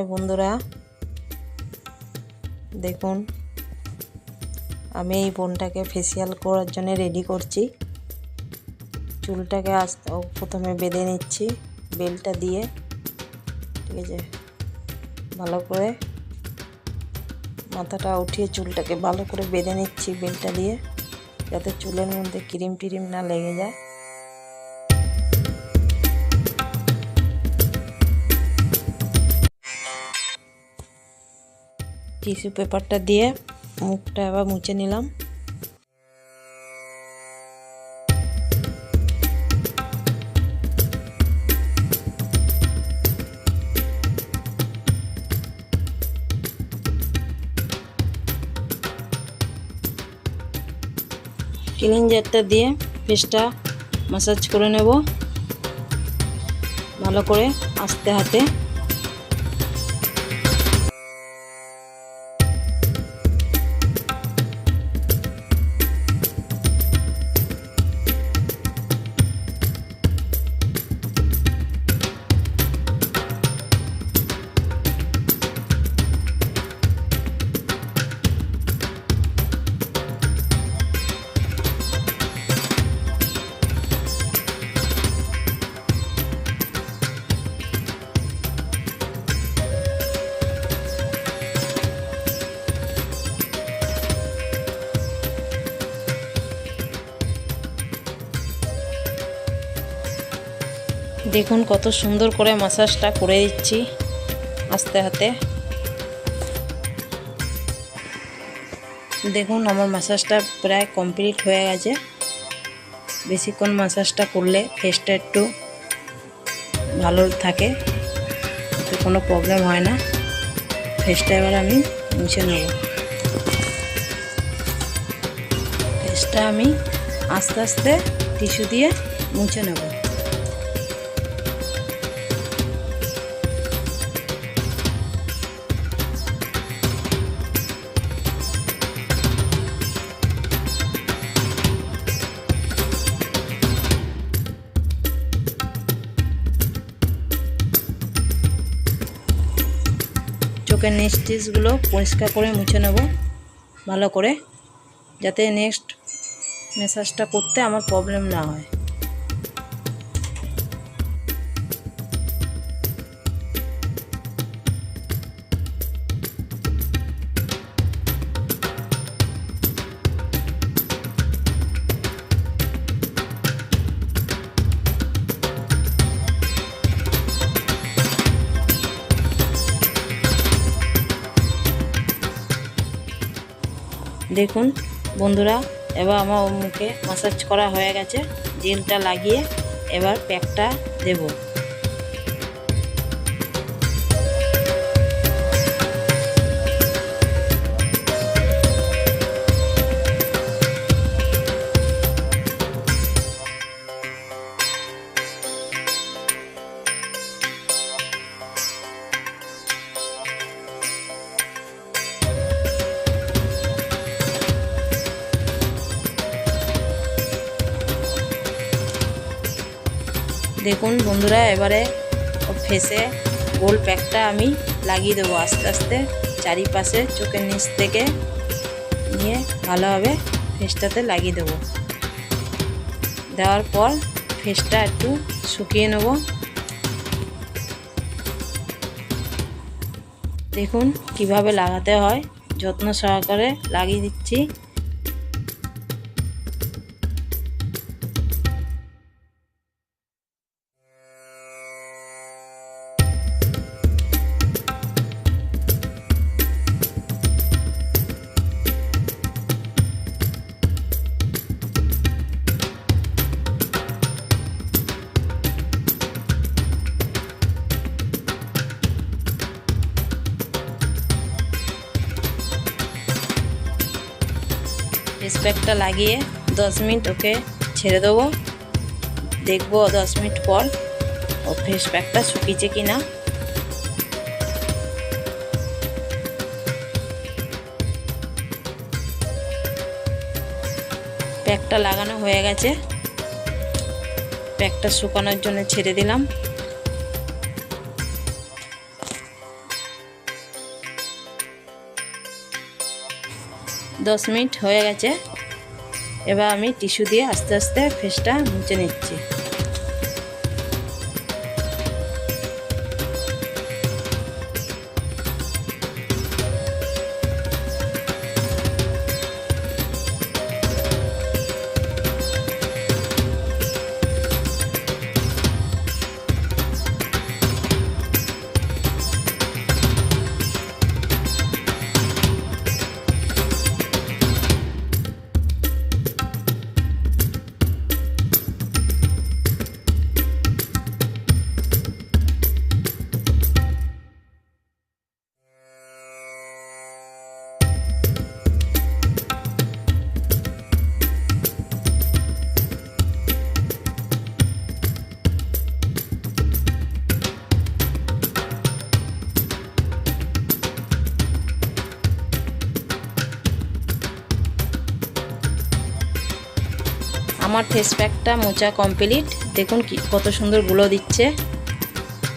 High বন্ধুরা, দেখুন আমি এই বোনটাকে ফেসিয়াল করার জন্য রেডি করছি। চুলটাকে প্রথমে বেঁধে নিচ্ছি বেলটা দিয়ে, ঠিক আছে। ভালো করে মাথাটা উঠিয়ে চুলটাকে ভালো করে বেঁধে নিচ্ছি বেলটা দিয়ে, যাতে চুলের মধ্যে ক্রিম টিরিম না লেগে যায়। টিস্যু পেপারটা দিয়ে মুখটা এবার মুছে নিলাম। ক্লিনজারটা দিয়ে ফেসটা ম্যাসাজ করে নেব ভালো করে আস্তে হাতে। দেখুন কত সুন্দর করে ম্যাসাজটা করে দিচ্ছি আস্তে হাতে। দেখুন আমার ম্যাসাজটা প্রায় কমপ্লিট হয়ে গেছে। বেশিক্ষণ ম্যাসাজটা করলে ফেসটা একটু ভালো থাকে, এতে কোনো প্রবলেম হয় না। ফেসটা এবার আমি মুছে নেব। ফেসটা আমি আস্তে আস্তে টিস্যু দিয়ে মুছে নেব। চোখের নিচগুলো পরিষ্কার করে মুছে নেব ভালো করে, যাতে নেক্সট ম্যাসাজটা করতে আমার প্রবলেম না হয়। দেখুন বন্ধুরা, এবার আমার মুখে ম্যাসাজ করা হয়ে গেছে। জেলটা লাগিয়ে এবার প্যাকটা দেব। দেখুন বন্ধুরা, এবারে ফেসে গোল প্যাকটা আমি লাগিয়ে দেবো আস্তে আস্তে চারিপাশে, চোখের নিচ থেকে নিয়ে ভালোভাবে ফেসটাতে লাগিয়ে দেবো। দেওয়ার পর ফেসটা একটু শুকিয়ে নেব। দেখুন কিভাবে লাগাতে হয়, যত্ন সহকারে লাগিয়ে দিচ্ছি। ফেস প্যাকটা লাগিয়ে 10 মিনিট ওকে ছেড়ে দেবো। দেখবো 10 মিনিট পর ও ফেস প্যাকটা শুকিয়েছে কিনা। প্যাকটা লাগানো হয়ে গেছে, প্যাকটা শুকানোর জন্য ছেড়ে দিলাম। 10 মিনিট হয়ে গেছে। এবার আমি টিস্যু দিয়ে আস্তে আস্তে ফেসটা মুছে নিচ্ছি। আমার ফেস প্যাকটা মোছা কমপ্লিট। দেখুন কত সুন্দর গ্লো দিচ্ছে।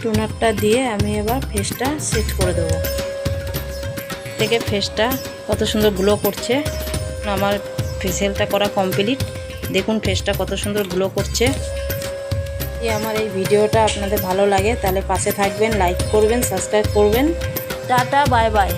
টোনারটা দিয়ে আমি এবার ফেসটা সেট করে দেবো। থেকে ফেসটা কত সুন্দর গ্লো করছে। আমার ফেসিয়ালটা করা কমপ্লিট। দেখুন ফেসটা কত সুন্দর গ্লো করছে। যদি আমার এই ভিডিওটা আপনাদের ভালো লাগে তাহলে পাশে থাকবেন, লাইক করবেন, সাবস্ক্রাইব করবেন। Tata, bye bye.